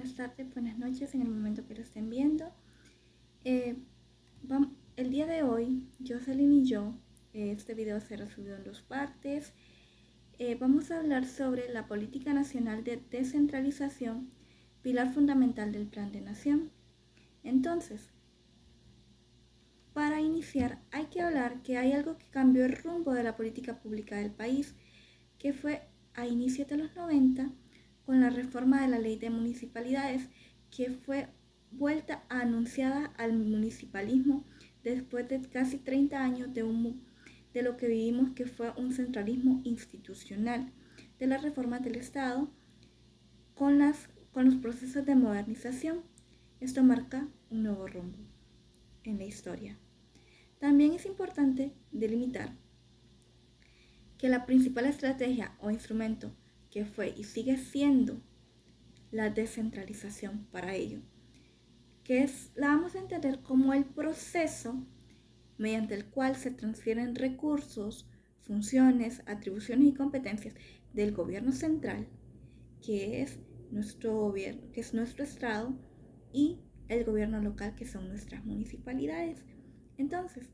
buenas tardes, buenas noches en el momento que lo estén viendo. El día de hoy, Jocelyn y yo, este video será subido en 2 partes. Vamos a hablar sobre la Política Nacional de Descentralización, pilar fundamental del Plan de Nación. Entonces, para iniciar, hay que hablar que hay algo que cambió el rumbo de la política pública del país, que fue a inicios de los 90 con la reforma de la Ley de Municipalidades, que fue vuelta anunciada al municipalismo después de casi 30 años de lo que vivimos, que fue un centralismo institucional de las reformas del Estado con los procesos de modernización. Esto marca un nuevo rumbo en la historia. También es importante delimitar que la principal estrategia o instrumento que fue y sigue siendo la descentralización para ello, la vamos a entender como el proceso mediante el cual se transfieren recursos, funciones, atribuciones y competencias del gobierno central, que es nuestro gobierno, que es nuestro estado, y el gobierno local, que son nuestras municipalidades. Entonces,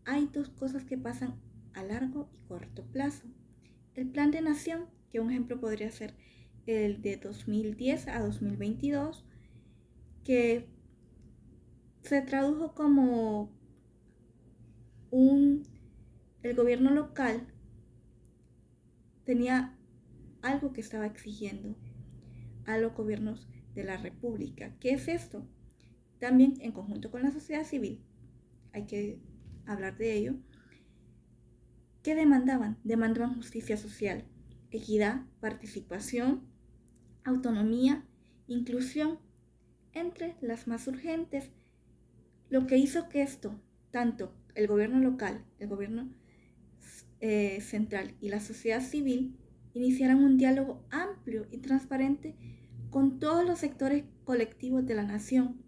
hay dos cosas que pasan a largo y corto plazo. El Plan de Nación, que un ejemplo podría ser el de 2010 a 2022, que se tradujo como el gobierno local tenía algo que estaba exigiendo a los gobiernos de la República. ¿Qué es esto? También en conjunto con la sociedad civil, hay que hablar de ello. ¿Qué demandaban? Demandaban justicia social, equidad, participación, autonomía, inclusión, entre las más urgentes. Lo que hizo que esto, tanto el gobierno local, el gobierno central y la sociedad civil, iniciaran un diálogo amplio y transparente con todos los sectores colectivos de la nación.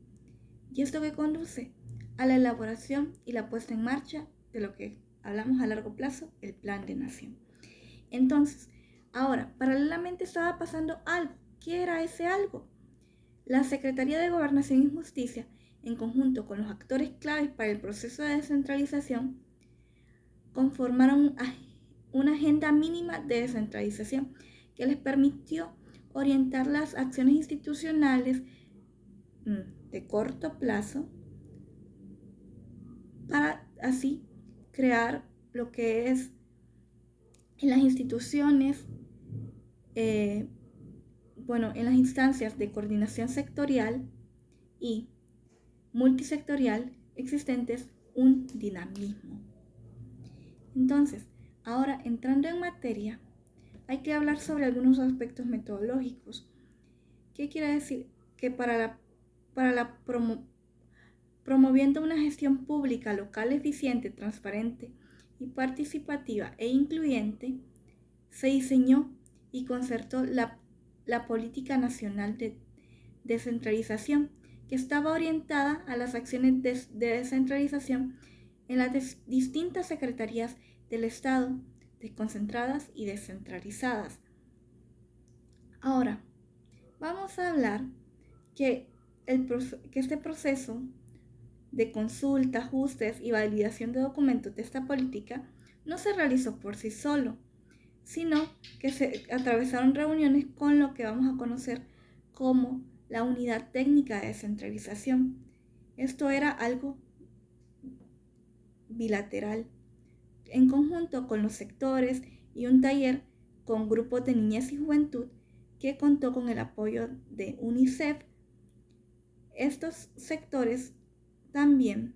Y esto que conduce a la elaboración y la puesta en marcha de lo que hablamos a largo plazo, el Plan de Nación. Entonces, ahora, paralelamente estaba pasando algo. ¿Qué era ese algo? La Secretaría de Gobernación y Justicia, en conjunto con los actores claves para el proceso de descentralización, conformaron una agenda mínima de descentralización que les permitió orientar las acciones institucionales de corto plazo para así crear lo que es en las instituciones, en las instancias de coordinación sectorial y multisectorial existentes, un dinamismo. Entonces, ahora entrando en materia, hay que hablar sobre algunos aspectos metodológicos. ¿Qué quiere decir? Que promoviendo una gestión pública local eficiente, transparente y participativa e incluyente, se diseñó y concertó la Política Nacional de Descentralización, que estaba orientada a las acciones de descentralización en las distintas secretarías del Estado, desconcentradas y descentralizadas. Ahora, vamos a hablar que este proceso de consulta, ajustes y validación de documentos de esta política no se realizó por sí solo, sino que se atravesaron reuniones con lo que vamos a conocer como la Unidad Técnica de Descentralización. Esto era algo bilateral, en conjunto con los sectores, y un taller con grupos de niñez y juventud que contó con el apoyo de UNICEF. Estos sectores también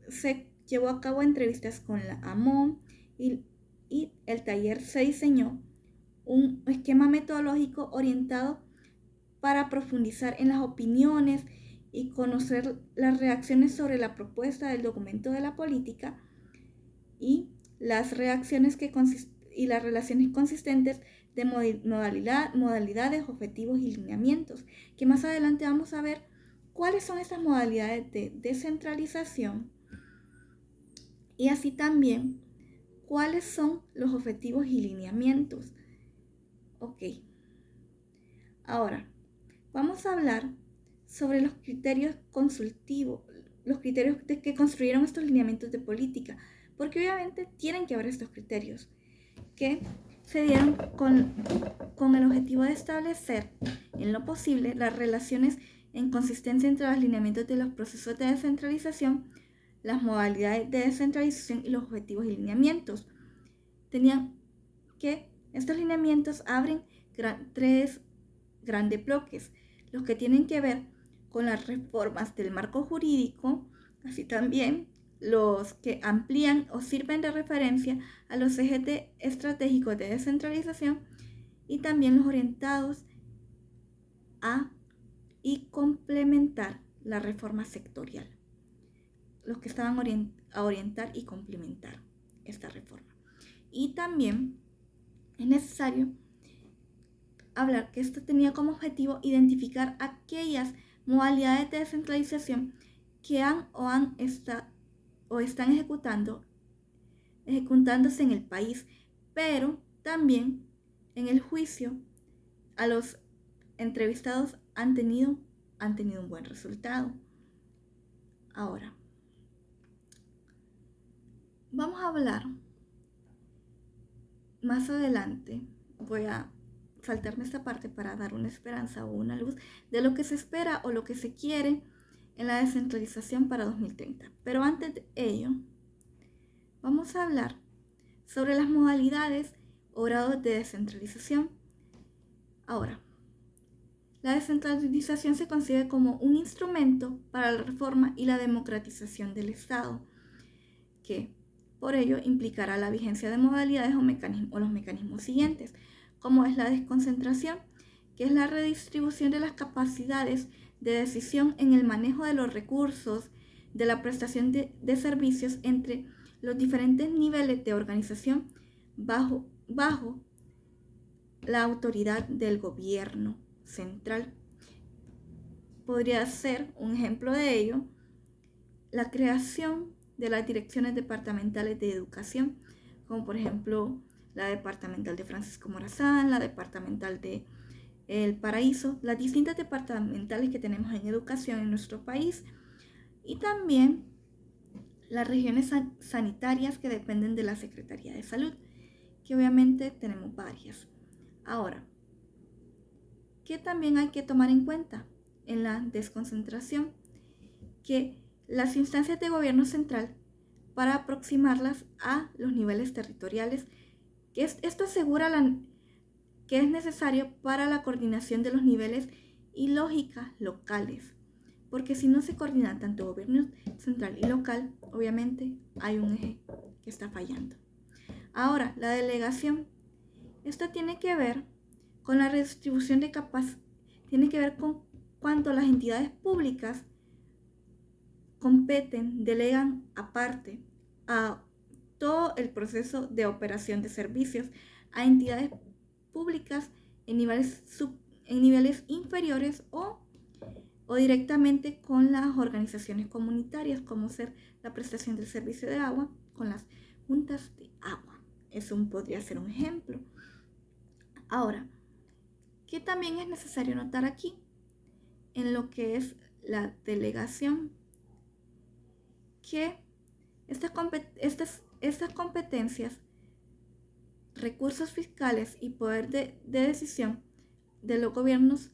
se llevó a cabo entrevistas con la AMON y el taller se diseñó un esquema metodológico orientado para profundizar en las opiniones y conocer las reacciones sobre la propuesta del documento de la política y las reacciones y las relaciones consistentes de modalidades, objetivos y lineamientos, que más adelante vamos a ver cuáles son estas modalidades de descentralización y así también cuáles son los objetivos y lineamientos. Ok, Ahora, vamos a hablar sobre los criterios consultivos, los criterios que construyeron estos lineamientos de política, porque obviamente tienen que haber estos criterios que se dieron con el objetivo de establecer, en lo posible, las relaciones en consistencia entre los lineamientos de los procesos de descentralización, las modalidades de descentralización y los objetivos y lineamientos. Tenían que estos lineamientos abren tres grandes bloques, los que tienen que ver con las reformas del marco jurídico, así también los que amplían o sirven de referencia a los ejes estratégicos de descentralización y también los orientados a y complementar la reforma sectorial, los que estaban a orientar y complementar esta reforma. Y también es necesario hablar que esto tenía como objetivo identificar aquellas modalidades de descentralización que han o están ejecutándose en el país, pero también en el juicio a los entrevistados han tenido un buen resultado. Ahora, vamos a hablar más adelante, voy a saltarme esta parte para dar una esperanza o una luz de lo que se espera o lo que se quiere en la descentralización para 2030. Pero antes de ello, vamos a hablar sobre las modalidades o grados de descentralización. Ahora, la descentralización se concibe como un instrumento para la reforma y la democratización del Estado, que por ello implicará la vigencia de modalidades o los mecanismos siguientes, como es la desconcentración, que es la redistribución de las capacidades de decisión en el manejo de los recursos, de la prestación de servicios entre los diferentes niveles de organización bajo la autoridad del gobierno central. Podría ser un ejemplo de ello la creación de las direcciones departamentales de educación, como por ejemplo la departamental de Francisco Morazán, la departamental de El Paraíso, las distintas departamentales que tenemos en educación en nuestro país, y también las regiones sanitarias que dependen de la Secretaría de Salud, que obviamente tenemos varias. Ahora, ¿qué también hay que tomar en cuenta en la desconcentración? Que las instancias de gobierno central, para aproximarlas a los niveles territoriales, que esto asegura que es necesario para la coordinación de los niveles y lógicas locales, porque si no se coordina tanto gobierno central y local, obviamente hay un eje que está fallando. Ahora, la delegación, esto tiene que ver con la redistribución de tiene que ver con cuando las entidades públicas delegan aparte a todo el proceso de operación de servicios a entidades públicas en niveles inferiores o directamente con las organizaciones comunitarias, como ser la prestación del servicio de agua con las juntas de agua. Eso podría ser un ejemplo. Ahora, ¿qué también es necesario notar aquí en lo que es la delegación? Que estas competencias, recursos fiscales y poder de decisión de los gobiernos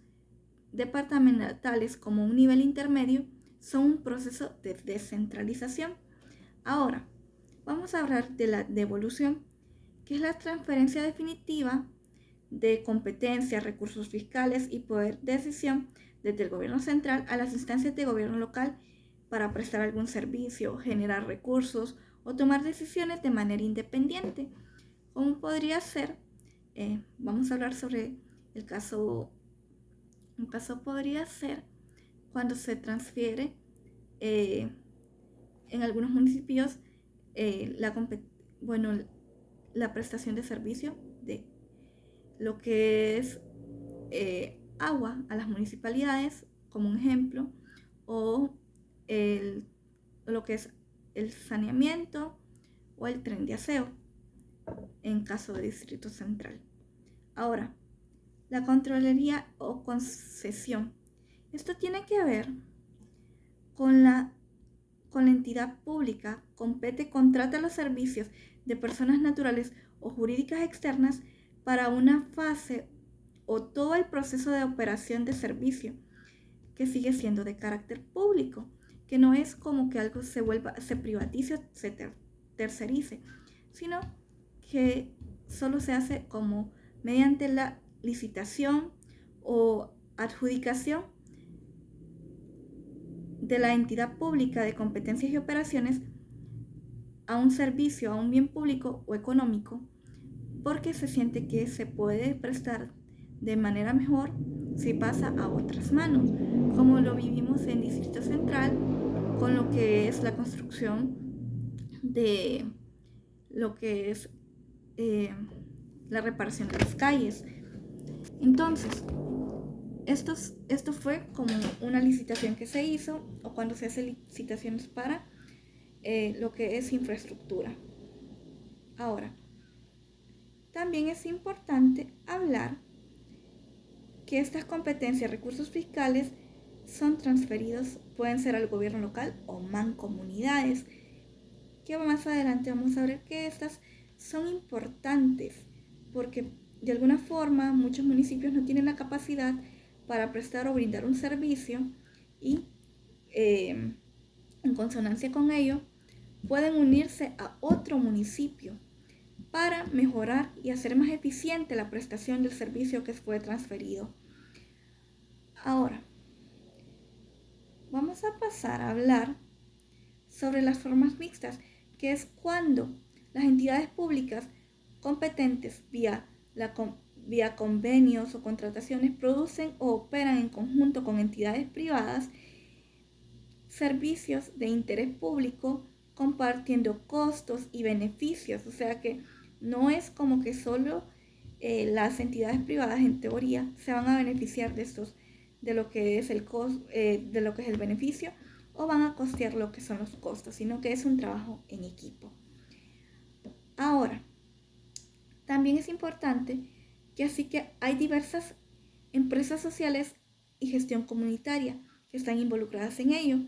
departamentales como un nivel intermedio son un proceso de descentralización. Ahora, vamos a hablar de la devolución, que es la transferencia definitiva de competencias, recursos fiscales y poder de decisión desde el gobierno central a las instancias de gobierno local para prestar algún servicio, generar recursos o tomar decisiones de manera independiente, como podría ser, vamos a hablar sobre un caso podría ser cuando se transfiere en algunos municipios la prestación de servicio de lo que es agua a las municipalidades, como un ejemplo, o lo que es el saneamiento o el tren de aseo en caso de Distrito Central. Ahora, la Contraloría o concesión. Esto tiene que ver con la entidad pública, compete, contrata los servicios de personas naturales o jurídicas externas para una fase o todo el proceso de operación de servicio, que sigue siendo de carácter público, que no es como que algo se privatice o se tercerice, sino que solo se hace como mediante la licitación o adjudicación de la entidad pública de competencias y operaciones a un servicio, a un bien público o económico, porque se siente que se puede prestar de manera mejor si pasa a otras manos, como lo vivimos en Distrito Central con lo que es la construcción de lo que es la reparación de las calles. Entonces, esto fue como una licitación que se hizo, o cuando se hace licitaciones para lo que es infraestructura. Ahora, también es importante hablar que estas competencias, recursos fiscales, son transferidos, pueden ser al gobierno local o mancomunidades, que más adelante vamos a ver que estas son importantes porque de alguna forma muchos municipios no tienen la capacidad para prestar o brindar un servicio y en consonancia con ello pueden unirse a otro municipio para mejorar y hacer más eficiente la prestación del servicio que fue transferido. Ahora, vamos a pasar a hablar sobre las formas mixtas, que es cuando las entidades públicas competentes vía convenios o contrataciones producen o operan en conjunto con entidades privadas servicios de interés público compartiendo costos y beneficios. O sea que no es como que solo las entidades privadas en teoría se van a beneficiar de lo que es de lo que es el beneficio, o van a costear lo que son los costos, sino que es un trabajo en equipo. Ahora, también es importante que así que hay diversas empresas sociales y gestión comunitaria que están involucradas en ello,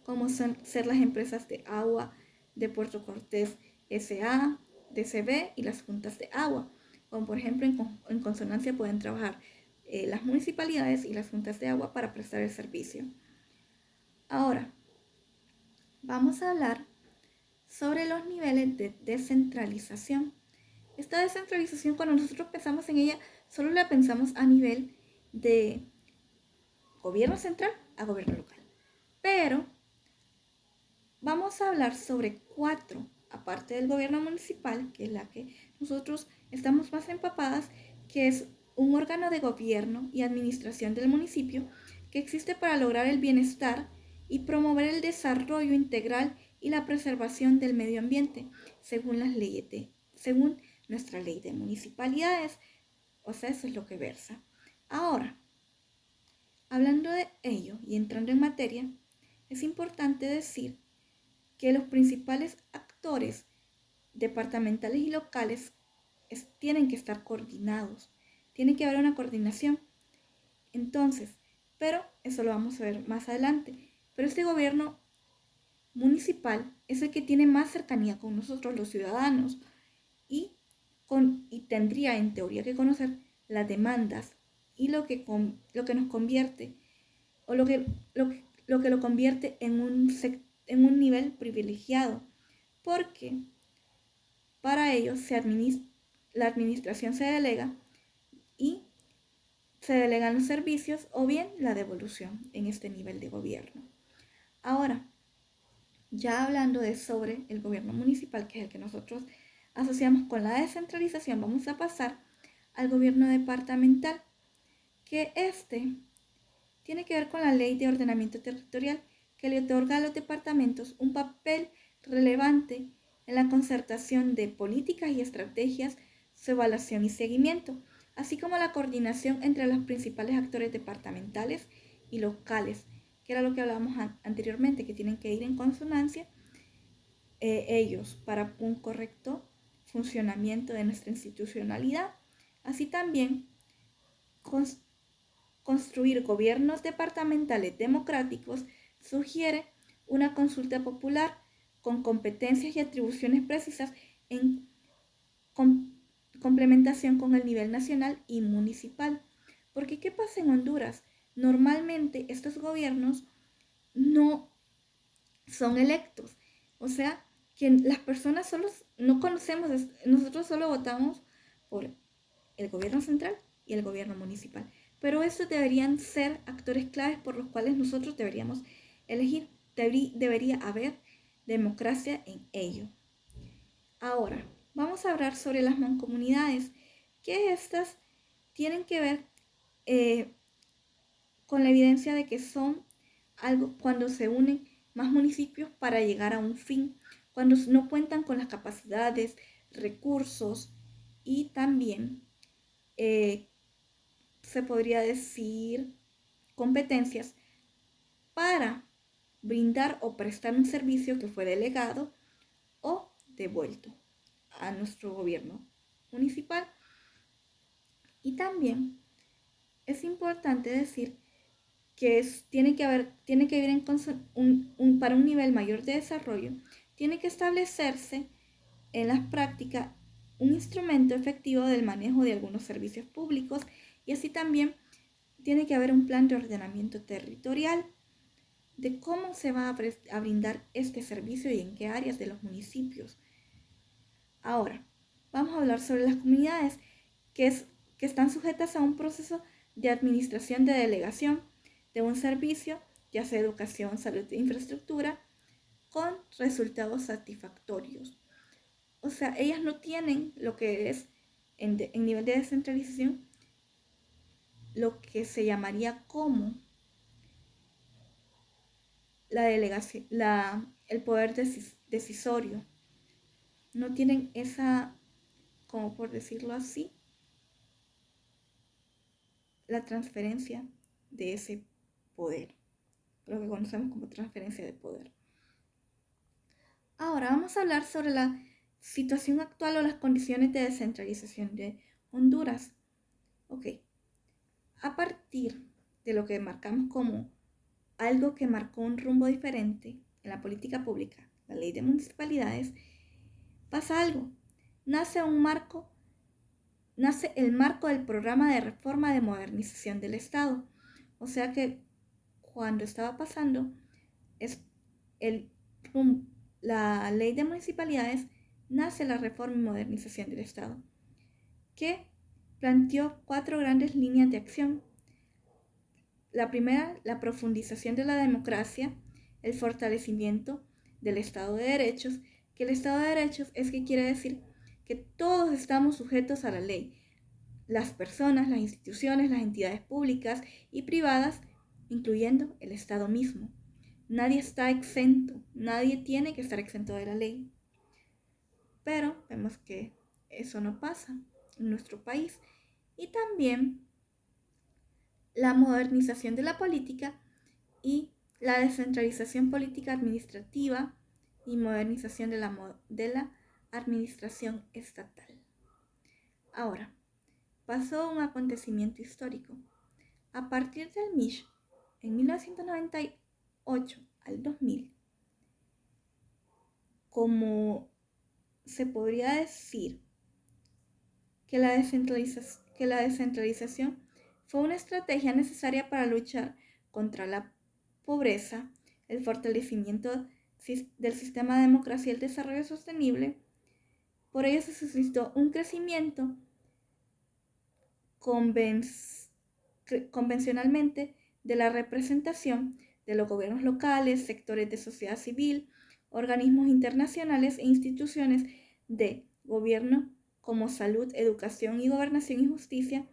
como son ser las empresas de agua de Puerto Cortés S.A., DCB y las juntas de agua, como por ejemplo en consonancia pueden trabajar las municipalidades y las juntas de agua para prestar el servicio. Ahora, vamos a hablar sobre los niveles de descentralización. Esta descentralización, cuando nosotros pensamos en ella, solo la pensamos a nivel de gobierno central a gobierno local. Pero vamos a hablar sobre 4, aparte del gobierno municipal, que es la que nosotros estamos más empapadas, que es un órgano de gobierno y administración del municipio que existe para lograr el bienestar y promover el desarrollo integral y la preservación del medio ambiente, según nuestra ley de municipalidades. O sea, eso es lo que versa. Ahora, hablando de ello y entrando en materia, es importante decir que los principales actores departamentales y locales tienen que estar coordinados, tiene que haber una coordinación. Entonces, pero eso lo vamos a ver más adelante. Pero este gobierno municipal es el que tiene más cercanía con nosotros los ciudadanos y tendría en teoría que conocer las demandas y lo que nos convierte o lo que lo convierte en un nivel privilegiado, porque para ello la administración se delega y se delegan los servicios o bien la devolución en este nivel de gobierno. Ahora, ya hablando sobre el gobierno municipal, que es el que nosotros asociamos con la descentralización, vamos a pasar al gobierno departamental, que tiene que ver con la Ley de Ordenamiento Territorial, que le otorga a los departamentos un papel relevante en la concertación de políticas y estrategias, su evaluación y seguimiento, así como la coordinación entre los principales actores departamentales y locales, que era lo que hablábamos anteriormente, que tienen que ir en consonancia ellos para un correcto funcionamiento de nuestra institucionalidad, así también construir gobiernos departamentales democráticos, sugiere una consulta popular con competencias y atribuciones precisas en complementación con el nivel nacional y municipal. Porque ¿qué pasa en Honduras? Normalmente estos gobiernos no son electos. O sea, que las personas solo no conocemos, nosotros solo votamos por el gobierno central y el gobierno municipal. Pero estos deberían ser actores claves por los cuales nosotros deberíamos elegir. Debería haber democracia en ello. Ahora, vamos a hablar sobre las mancomunidades, que estas tienen que ver con la evidencia de que son algo cuando se unen más municipios para llegar a un fin, cuando no cuentan con las capacidades, recursos y también se podría decir competencias para brindar o prestar un servicio que fue delegado o devuelto a nuestro gobierno municipal. Y también es importante decir que tiene que ir para un nivel mayor de desarrollo, tiene que establecerse en las prácticas un instrumento efectivo del manejo de algunos servicios públicos y así también tiene que haber un plan de ordenamiento territorial de cómo se va a brindar este servicio y en qué áreas de los municipios. Ahora, vamos a hablar sobre las comunidades que están sujetas a un proceso de administración de delegación de un servicio, ya sea educación, salud e infraestructura, con resultados satisfactorios. O sea, ellas no tienen lo que es en nivel de descentralización, lo que se llamaría como la delegación, el poder decisorio. No tienen esa, como por decirlo así, la transferencia de ese poder, lo que conocemos como transferencia de poder. Ahora vamos a hablar sobre la situación actual o las condiciones de descentralización de Honduras. Ok, a partir de lo que marcamos como algo que marcó un rumbo diferente en la política pública, la ley de municipalidades, pasa algo. Nace el marco del programa de reforma de modernización del Estado. O sea que cuando estaba pasando la ley de municipalidades, nace la reforma y modernización del Estado, que planteó 4 grandes líneas de acción. La primera, la profundización de la democracia, el fortalecimiento del Estado de Derechos, que el Estado de Derechos es que quiere decir que todos estamos sujetos a la ley, las personas, las instituciones, las entidades públicas y privadas, incluyendo el Estado mismo. Nadie está exento, nadie tiene que estar exento de la ley. Pero vemos que eso no pasa en nuestro país. Y también la modernización de la política y la descentralización política administrativa y modernización de la administración estatal. Ahora, pasó un acontecimiento histórico. A partir del MISH, en 1998 al 2000, como se podría decir que la descentralización fue una estrategia necesaria para luchar contra la pobreza, el fortalecimiento del sistema de democracia y el desarrollo sostenible. Por ello se suscitó un crecimiento convencionalmente de la representación de los gobiernos locales, sectores de sociedad civil, organismos internacionales e instituciones de gobierno como salud, educación y gobernación y justicia,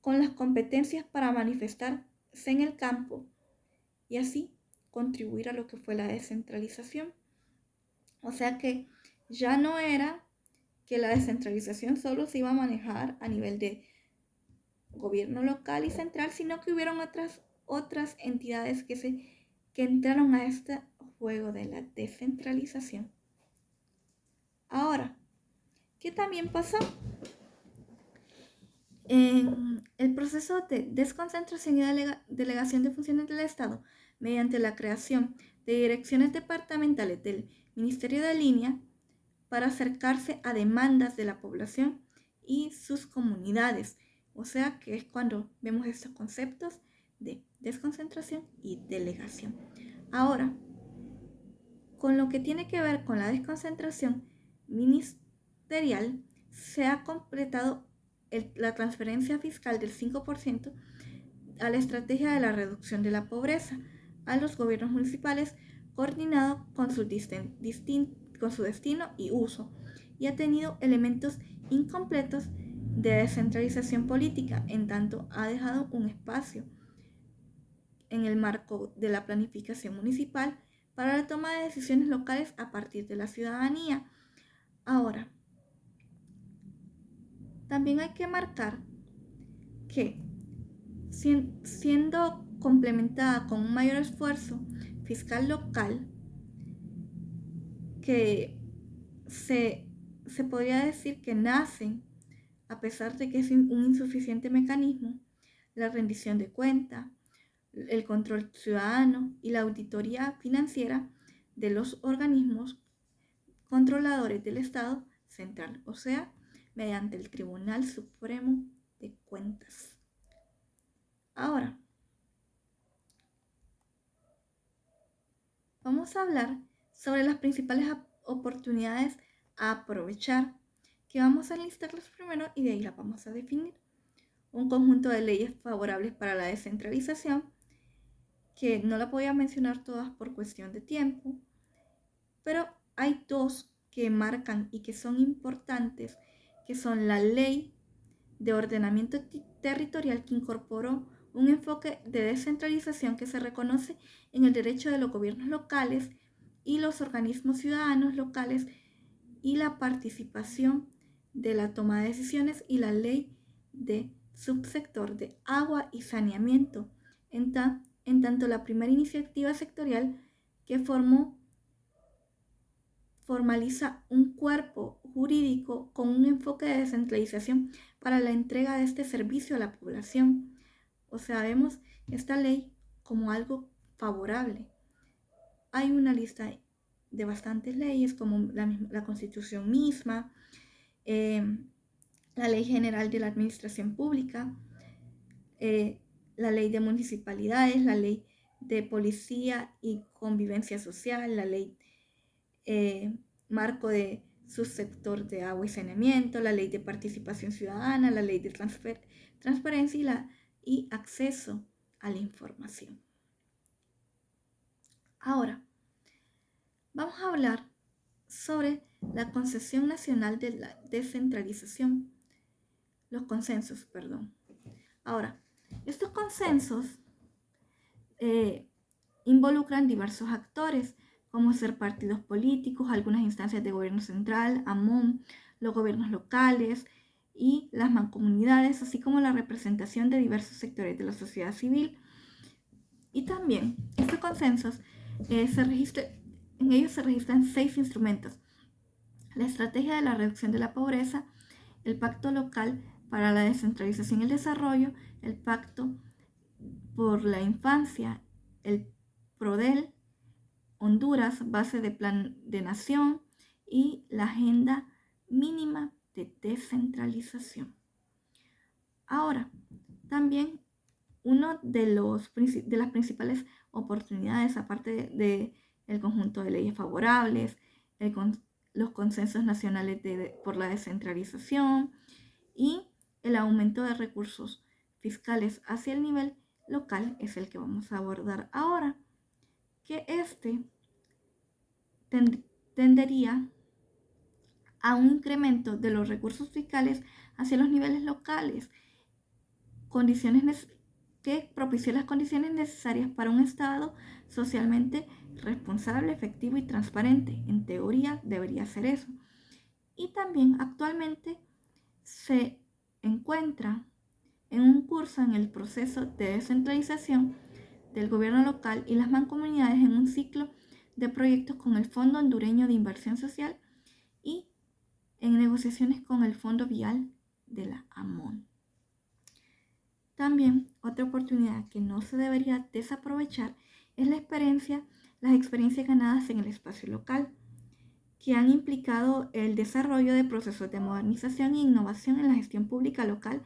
con las competencias para manifestarse en el campo y así contribuir a lo que fue la descentralización. O sea que ya no era que la descentralización solo se iba a manejar a nivel de gobierno local y central, sino que hubieron otras entidades que entraron a este juego de la descentralización. Ahora, ¿qué también pasó? En el proceso de desconcentración y delegación de funciones del Estado mediante la creación de direcciones departamentales del Ministerio de Línea para acercarse a demandas de la población y sus comunidades. O sea que es cuando vemos estos conceptos de desconcentración y delegación. Ahora, con lo que tiene que ver con la desconcentración ministerial, se ha completado la transferencia fiscal del 5% a la estrategia de la reducción de la pobreza a los gobiernos municipales, coordinado con su destino y uso, y ha tenido elementos incompletos de descentralización política, en tanto ha dejado un espacio en el marco de la planificación municipal para la toma de decisiones locales a partir de la ciudadanía. Ahora, también hay que marcar que siendo complementada con un mayor esfuerzo fiscal local, que se podría decir que nacen, a pesar de que es un insuficiente mecanismo, la rendición de cuentas, el control ciudadano y la auditoría financiera de los organismos controladores del Estado central, o sea, mediante el Tribunal Supremo de Cuentas. Ahora, vamos a hablar sobre las principales oportunidades a aprovechar, que vamos a listarlas primero y de ahí las vamos a definir. Un conjunto de leyes favorables para la descentralización, que no la voy a mencionar todas por cuestión de tiempo, pero hay dos que marcan y que son importantes, que son la Ley de Ordenamiento Territorial, que incorporó un enfoque de descentralización que se reconoce en el derecho de los gobiernos locales y los organismos ciudadanos locales y la participación de la toma de decisiones, y la Ley de Subsector de Agua y Saneamiento, en tanto la primera iniciativa sectorial que formaliza un cuerpo jurídico con un enfoque de descentralización para la entrega de este servicio a la población. O sea, vemos esta ley como algo favorable. Hay una lista de bastantes leyes, como la Constitución misma, la Ley General de la Administración Pública, la Ley de Municipalidades, la Ley de Policía y Convivencia Social, la Ley marco de subsector de agua y saneamiento, la Ley de Participación Ciudadana, la Ley de Transparencia y acceso a la información. Ahora, vamos a hablar sobre la Concepción Nacional de la Descentralización, los consensos, perdón. Ahora, estos consensos involucran diversos actores, como ser partidos políticos, algunas instancias de gobierno central, AMON, los gobiernos locales y las mancomunidades, así como la representación de diversos sectores de la sociedad civil. Y también estos consensos, en ellos se registran 6 instrumentos: la estrategia de la reducción de la pobreza, el pacto local para la descentralización y el desarrollo, el pacto por la infancia, el PRODEL, Honduras, base de plan de nación, y la agenda mínima de descentralización. Ahora, también uno de las principales oportunidades, aparte del conjunto de leyes favorables, los consensos nacionales por la descentralización y el aumento de recursos fiscales hacia el nivel local, es el que vamos a abordar ahora, que tendería a un incremento de los recursos fiscales hacia los niveles locales, que propició las condiciones necesarias para un Estado socialmente responsable, efectivo y transparente. En teoría debería ser eso. Y también actualmente se encuentra en un curso en el proceso de descentralización del gobierno local y las mancomunidades, en un ciclo de proyectos con el Fondo Hondureño de Inversión Social y en negociaciones con el Fondo Vial de la AMON. También otra oportunidad que no se debería desaprovechar es las experiencias ganadas en el espacio local, que han implicado el desarrollo de procesos de modernización e innovación en la gestión pública local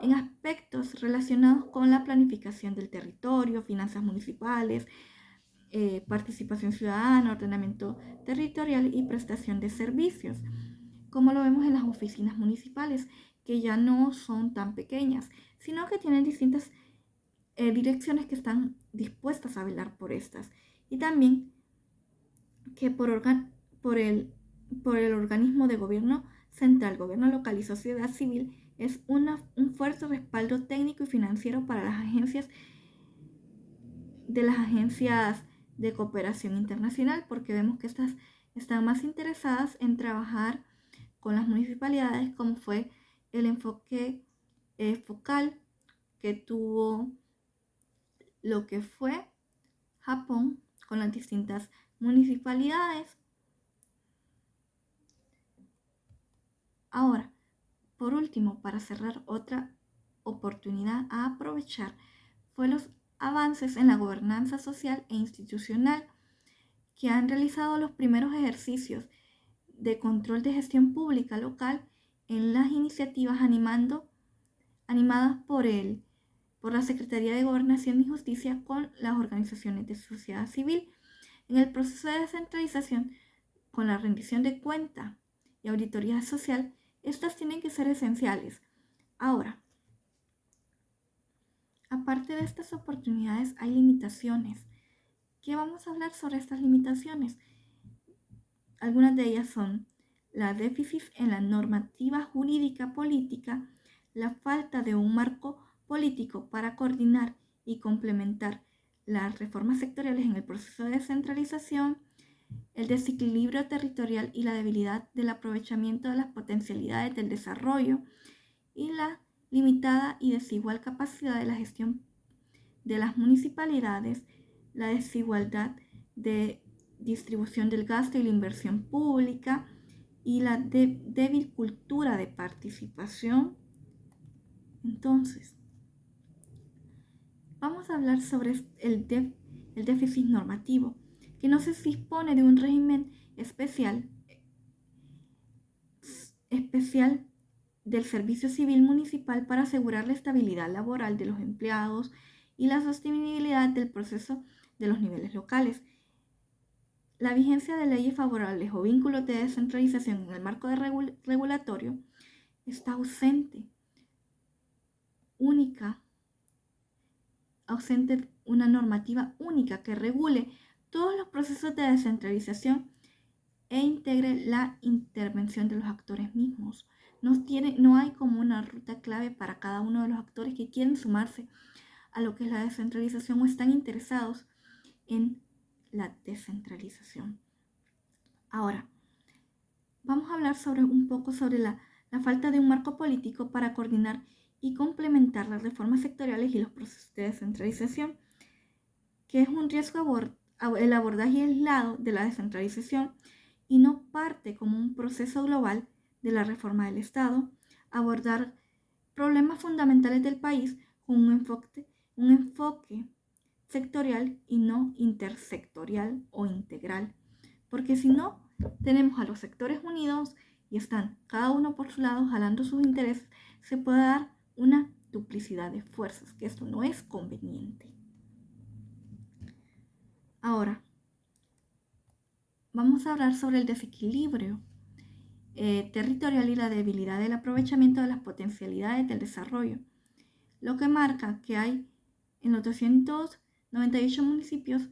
en aspectos relacionados con la planificación del territorio, finanzas municipales, participación ciudadana, ordenamiento territorial y prestación de servicios, como lo vemos en las oficinas municipales, que ya no son tan pequeñas, sino que tienen distintas direcciones que están dispuestas a velar por estas. Y también que por el organismo de gobierno central, gobierno local y sociedad civil es un fuerte respaldo técnico y financiero para las agencias de cooperación internacional, porque vemos que estas están más interesadas en trabajar con las municipalidades, como fue el enfoque focal que tuvo lo que fue Japón con las distintas municipalidades. Ahora, por último, para cerrar, otra oportunidad a aprovechar fue los avances en la gobernanza social e institucional que han realizado los primeros ejercicios de control de gestión pública local en las iniciativas animadas por la Secretaría de Gobernación y Justicia con las organizaciones de sociedad civil. En el proceso de descentralización, con la rendición de cuenta y auditoría social, estas tienen que ser esenciales. Ahora, aparte de estas oportunidades, hay limitaciones. ¿Qué vamos a hablar sobre estas limitaciones? Algunas de ellas son la déficit en la normativa jurídica política, la falta de un marco político para coordinar y complementar las reformas sectoriales en el proceso de descentralización, el desequilibrio territorial y la debilidad del aprovechamiento de las potencialidades del desarrollo y la limitada y desigual capacidad de la gestión de las municipalidades, la desigualdad de distribución del gasto y la inversión pública y la débil cultura de participación. Entonces, vamos a hablar sobre el déficit normativo, que no se dispone de un régimen especial del servicio civil municipal para asegurar la estabilidad laboral de los empleados y la sostenibilidad del proceso de los niveles locales. La vigencia de leyes favorables o vínculos de descentralización en el marco regulatorio está ausente una normativa única que regule todos los procesos de descentralización e integre la intervención de los actores mismos. No hay como una ruta clave para cada uno de los actores que quieren sumarse a lo que es la descentralización o están interesados en la descentralización. Ahora, vamos a hablar un poco sobre la falta de un marco político para coordinar y complementar las reformas sectoriales y los procesos de descentralización, que es un riesgo el abordaje aislado de la descentralización y no parte como un proceso global de la reforma del Estado, abordar problemas fundamentales del país con un enfoque sectorial y no intersectorial o integral, porque si no, tenemos a los sectores unidos y están cada uno por su lado jalando sus intereses, se puede dar una duplicidad de fuerzas, que esto no es conveniente. Ahora, vamos a hablar sobre el desequilibrio territorial y la debilidad del aprovechamiento de las potencialidades del desarrollo, lo que marca que hay en los 298 municipios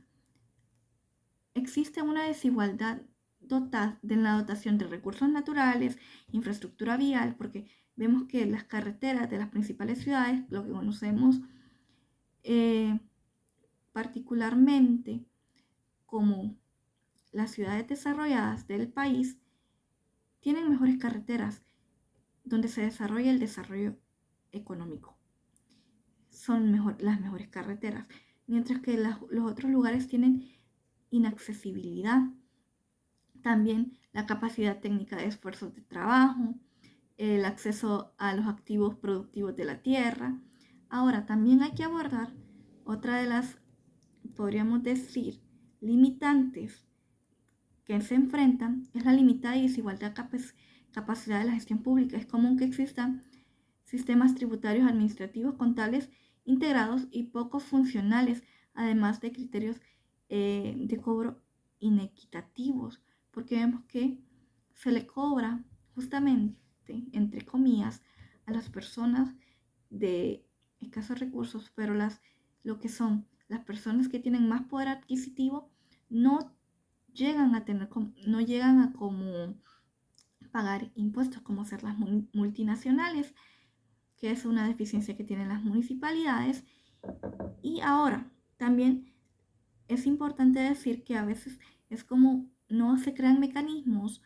existe una desigualdad en la dotación de recursos naturales, infraestructura vial, porque vemos que las carreteras de las principales ciudades, lo que conocemos particularmente como las ciudades desarrolladas del país, tienen mejores carreteras donde se desarrolla el desarrollo económico. Son las mejores carreteras, mientras que los otros lugares tienen inaccesibilidad. También la capacidad técnica de esfuerzos de trabajo, el acceso a los activos productivos de la tierra, Ahora, también hay que abordar otra de las, podríamos decir, limitantes que se enfrentan, es la limitada y desigualdad capacidad de la gestión pública. Es común que existan sistemas tributarios, administrativos, contables integrados y poco funcionales, además de criterios de cobro inequitativos, porque vemos que se le cobra justamente, entre comillas, a las personas de escasos recursos, pero lo que son las personas que tienen más poder adquisitivo no llegan a tener, no llegan a como pagar impuestos como ser las multinacionales, que es una deficiencia que tienen las municipalidades. Y ahora, también es importante decir que a veces es como no se crean mecanismos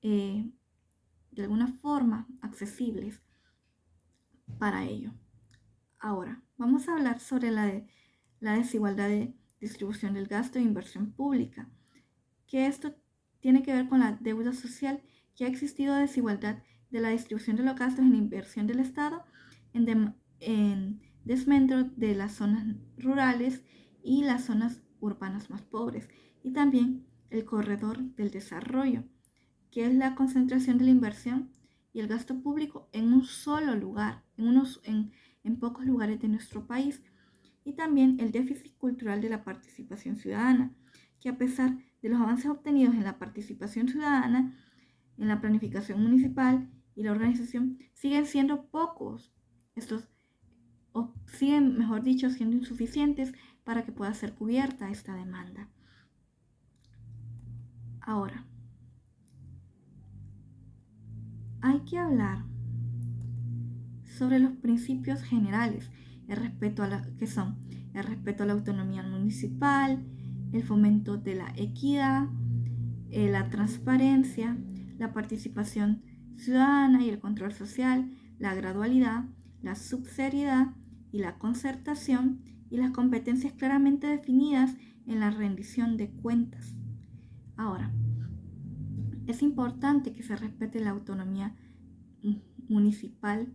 de alguna forma accesibles para ello. Ahora, vamos a hablar sobre la desigualdad de distribución del gasto e inversión pública, que esto tiene que ver con la deuda social, que ha existido desigualdad de la distribución de los gastos en inversión del Estado en desmedro de las zonas rurales y las zonas urbanas más pobres, y también el corredor del desarrollo, que es la concentración de la inversión y el gasto público en un solo lugar, en pocos lugares de nuestro país, y también el déficit cultural de la participación ciudadana, que a pesar de los avances obtenidos en la participación ciudadana, en la planificación municipal y la organización, siguen siendo pocos. Estos siguen, mejor dicho, siendo insuficientes para que pueda ser cubierta esta demanda. Ahora, hay que hablar sobre los principios generales, que son el respeto a la autonomía municipal, el fomento de la equidad, la transparencia, la participación ciudadana y el control social, la gradualidad, la subsidiariedad y la concertación, y las competencias claramente definidas en la rendición de cuentas. Ahora, es importante que se respete la autonomía municipal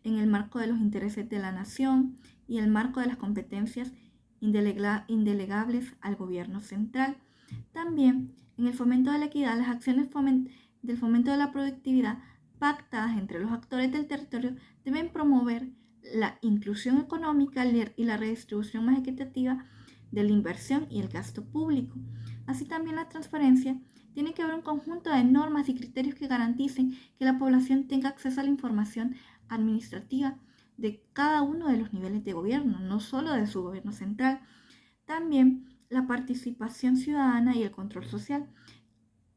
en el marco de los intereses de la nación y el marco de las competencias indelegables al gobierno central. También, en el fomento de la equidad, las acciones del fomento de la productividad pactadas entre los actores del territorio deben promover la inclusión económica y la redistribución más equitativa de la inversión y el gasto público. Así también la transparencia tiene que haber un conjunto de normas y criterios que garanticen que la población tenga acceso a la información administrativa de cada uno de los niveles de gobierno, no solo de su gobierno central. También la participación ciudadana y el control social,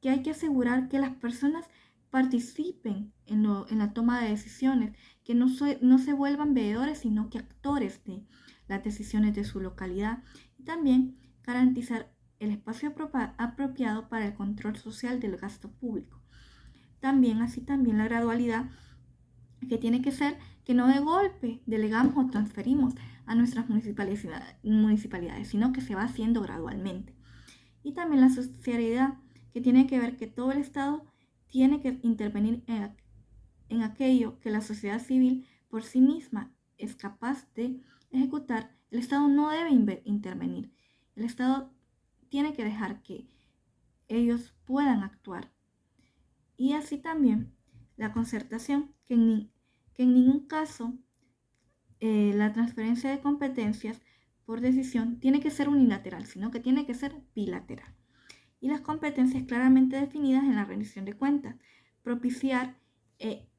que hay que asegurar que las personas participen en la toma de decisiones, que no se vuelvan veedores, sino que actores de las decisiones de su localidad. Y también garantizar el espacio apropiado para el control social del gasto público. También la gradualidad, que tiene que ser que no de golpe delegamos o transferimos a nuestras municipalidades, sino que se va haciendo gradualmente. Y también la subsidiariedad, que tiene que ver que todo el Estado tiene que intervenir en aquello que la sociedad civil por sí misma es capaz de ejecutar. El Estado no debe intervenir. El Estado tiene que dejar que ellos puedan actuar. Y así también la concertación, que en ningún caso la transferencia de competencias por decisión tiene que ser unilateral, sino que tiene que ser bilateral. Y las competencias claramente definidas en la rendición de cuentas, propiciar e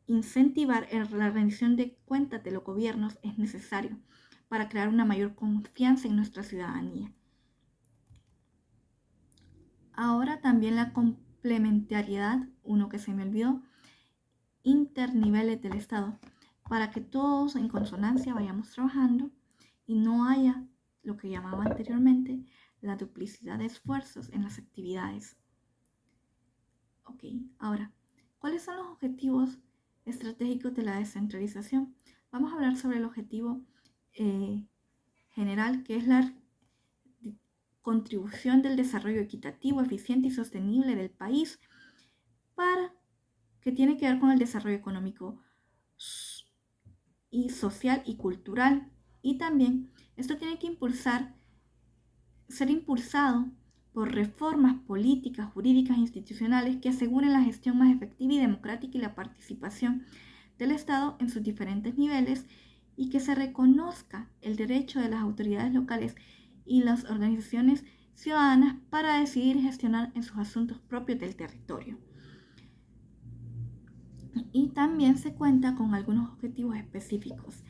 incentivar la rendición de cuentas de los gobiernos es necesario para crear una mayor confianza en nuestra ciudadanía. Ahora también la complementariedad, uno que se me olvidó, interniveles del Estado, para que todos en consonancia vayamos trabajando y no haya lo que llamaba anteriormente la duplicidad de esfuerzos en las actividades. Ok, ahora, ¿cuáles son los objetivos estratégicos de la descentralización? Vamos a hablar sobre el objetivo general, que es la contribución del desarrollo equitativo, eficiente y sostenible del país, que tiene que ver con el desarrollo económico y social y cultural. Y también esto tiene que ser impulsado por reformas políticas, jurídicas e institucionales que aseguren la gestión más efectiva y democrática y la participación del Estado en sus diferentes niveles, y que se reconozca el derecho de las autoridades locales y las organizaciones ciudadanas para decidir y gestionar en sus asuntos propios del territorio. Y también se cuenta con algunos objetivos específicos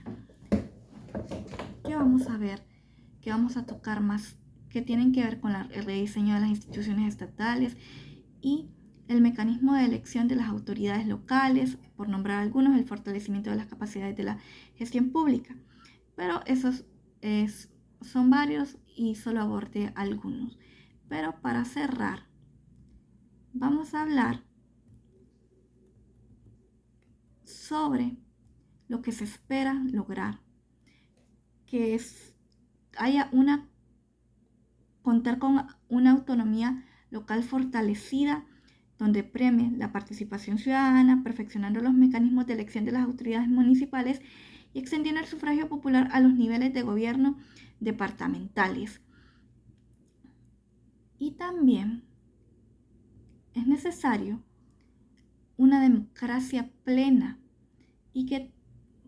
que vamos a ver, que vamos a tocar más, que tienen que ver con el rediseño de las instituciones estatales y el mecanismo de elección de las autoridades locales, por nombrar algunos, el fortalecimiento de las capacidades de la gestión pública. Pero esos son varios y solo abordé algunos. Pero para cerrar, vamos a hablar sobre lo que se espera lograr, que es contar con una autonomía local fortalecida, donde premie la participación ciudadana, perfeccionando los mecanismos de elección de las autoridades municipales y extendiendo el sufragio popular a los niveles de gobierno departamentales. Y también es necesario una democracia plena, y que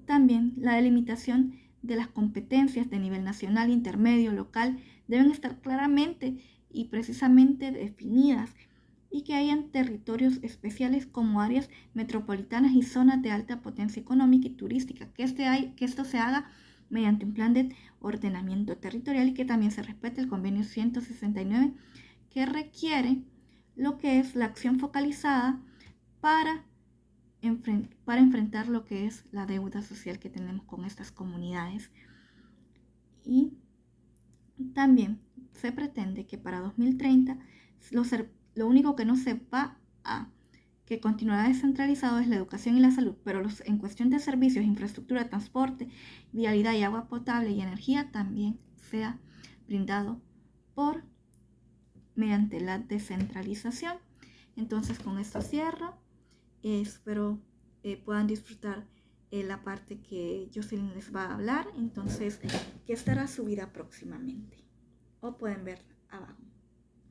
también la delimitación de las competencias de nivel nacional, intermedio, local deben estar claramente y precisamente definidas, y que hayan territorios especiales como áreas metropolitanas y zonas de alta potencia económica y turística, que esto se haga mediante un plan de ordenamiento territorial, y que también se respete el convenio 169, que requiere lo que es la acción focalizada para enfrentar lo que es la deuda social que tenemos con estas comunidades. Y también se pretende que para 2030 lo único que no se va a que continuará descentralizado es la educación y la salud, pero en cuestión de servicios, infraestructura, transporte, vialidad y agua potable y energía también sea brindado mediante la descentralización. Entonces, con esto cierro. Espero puedan disfrutar la parte que Jocelyn les va a hablar, entonces, que estará subida próximamente, o pueden ver abajo.